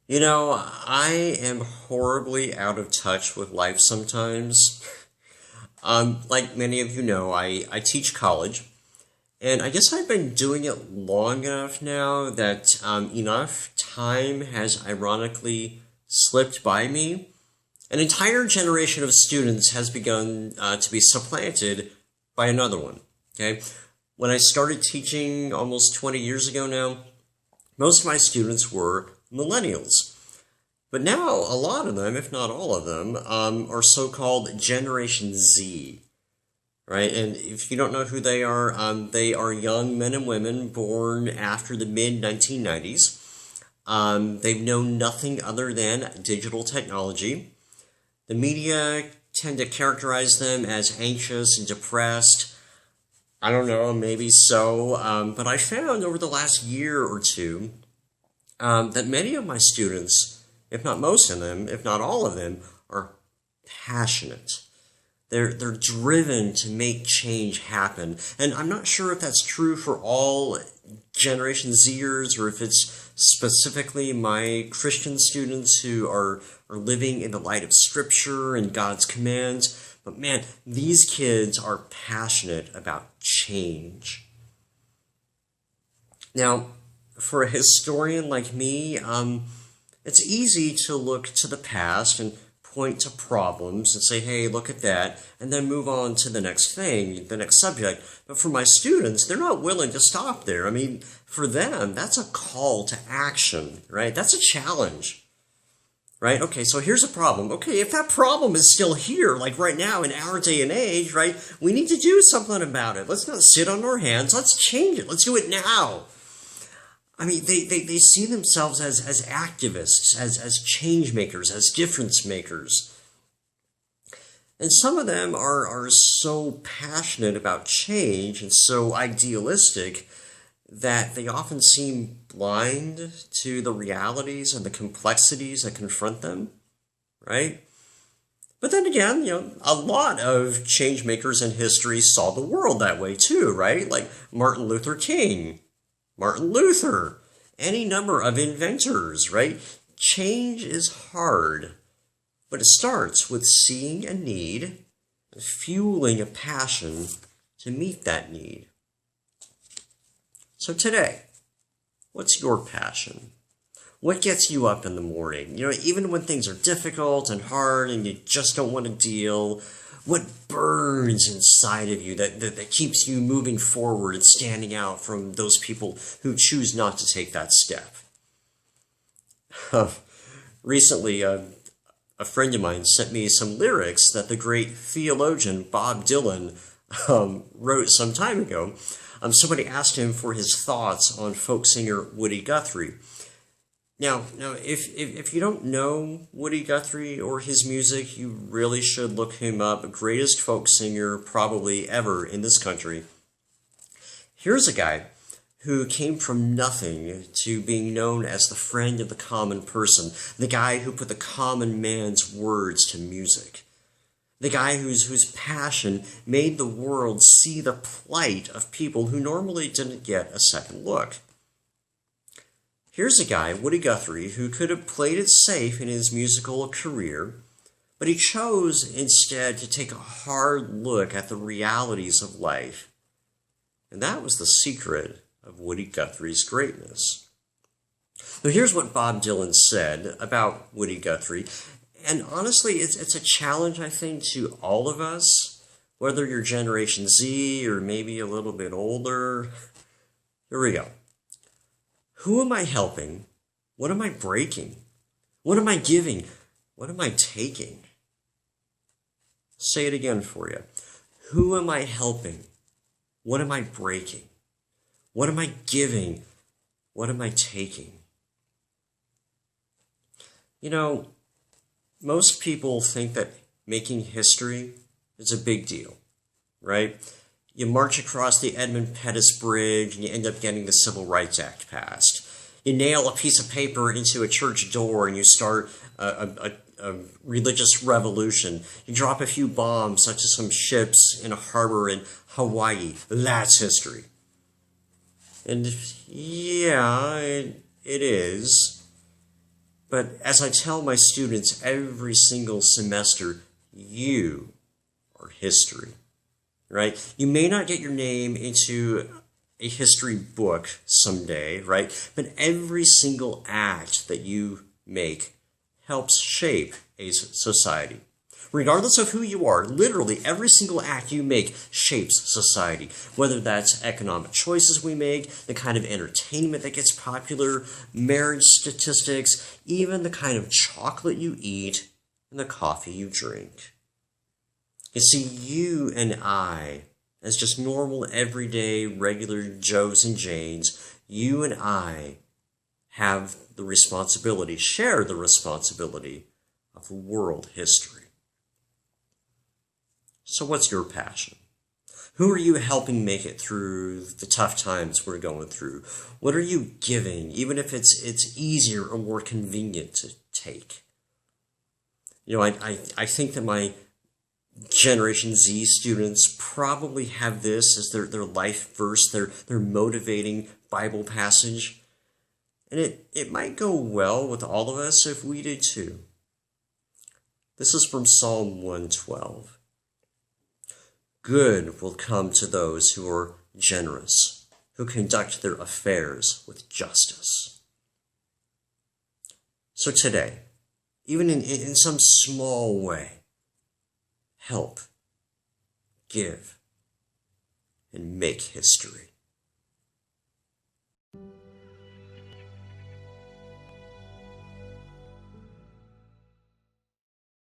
I am horribly out of touch with life sometimes. Like many of you know, I teach college, and I guess I've been doing it long enough now that enough time has ironically slipped by me. An entire generation of students has begun to be supplanted by another one. Okay? When I started teaching almost 20 years ago now, most of my students were millennials. But now, a lot of them, if not all of them, are so-called Generation Z, right? And if you don't know who they are young men and women born after the mid-1990s. They've known nothing other than digital technology. The media tend to characterize them as anxious and depressed. I don't know, maybe so, but I found over the last year or two that many of my students, if not most of them, if not all of them, are passionate. They're driven to make change happen. And I'm not sure if that's true for all Generation Zers or if it's specifically my Christian students who are living in the light of Scripture and God's commands. But man, these kids are passionate about change. Now, for a historian like me, it's easy to look to the past and point to problems and say, hey, look at that, and then move on to the next thing, the next subject. But for my students, they're not willing to stop there. I mean, for them, that's a call to action, right? That's a challenge, right? Okay, so here's a problem. Okay, if that problem is still here, like right now in our day and age, right, we need to do something about it. Let's not sit on our hands. Let's change it. Let's do it now. I mean, they see themselves as activists, as change makers, as difference makers. And some of them are so passionate about change and so idealistic that they often seem blind to the realities and the complexities that confront them, right? But then again, a lot of change makers in history saw the world that way too, right? Like Martin Luther King, Martin Luther, any number of inventors, right? Change is hard, but it starts with seeing a need and fueling a passion to meet that need. So today, what's your passion? What gets you up in the morning? Even when things are difficult and hard and you just don't want to deal, what burns inside of you that keeps you moving forward and standing out from those people who choose not to take that step? Recently, a friend of mine sent me some lyrics that the great theologian Bob Dylan wrote some time ago. Somebody asked him for his thoughts on folk singer Woody Guthrie. Now, if you don't know Woody Guthrie or his music, you really should look him up. Greatest folk singer probably ever in this country. Here's a guy who came from nothing to being known as the friend of the common person, the guy who put the common man's words to music, the guy whose passion made the world see the plight of people who normally didn't get a second look. Here's a guy, Woody Guthrie, who could have played it safe in his musical career, but he chose instead to take a hard look at the realities of life. And that was the secret of Woody Guthrie's greatness. So here's what Bob Dylan said about Woody Guthrie. And honestly, it's a challenge, I think, to all of us, whether you're Generation Z or maybe a little bit older. Here we go. Who am I helping? What am I breaking? What am I giving? What am I taking? Say it again for you. Who am I helping? What am I breaking? What am I giving? What am I taking? Most people think that making history is a big deal, right? You march across the Edmund Pettus Bridge and you end up getting the Civil Rights Act passed. You nail a piece of paper into a church door and you start a religious revolution. You drop a few bombs, such as some ships in a harbor in Hawaii. That's history. And yeah, it is. But as I tell my students every single semester, you are history, right? You may not get your name into a history book someday, right? But every single act that you make helps shape a society. Regardless of who you are, literally every single act you make shapes society. Whether that's economic choices we make, the kind of entertainment that gets popular, marriage statistics, even the kind of chocolate you eat and the coffee you drink. You see, you and I, as just normal, everyday, regular Joes and Janes, you and I have the responsibility, share the responsibility of world history. So what's your passion? Who are you helping make it through the tough times we're going through? What are you giving, even if it's easier or more convenient to take? You know, I think that my Generation Z students probably have this as their life verse, their motivating Bible passage. And it might go well with all of us if we did too. This is from Psalm 112. Good will come to those who are generous, who conduct their affairs with justice. So today, even in some small way, help, give, and make history.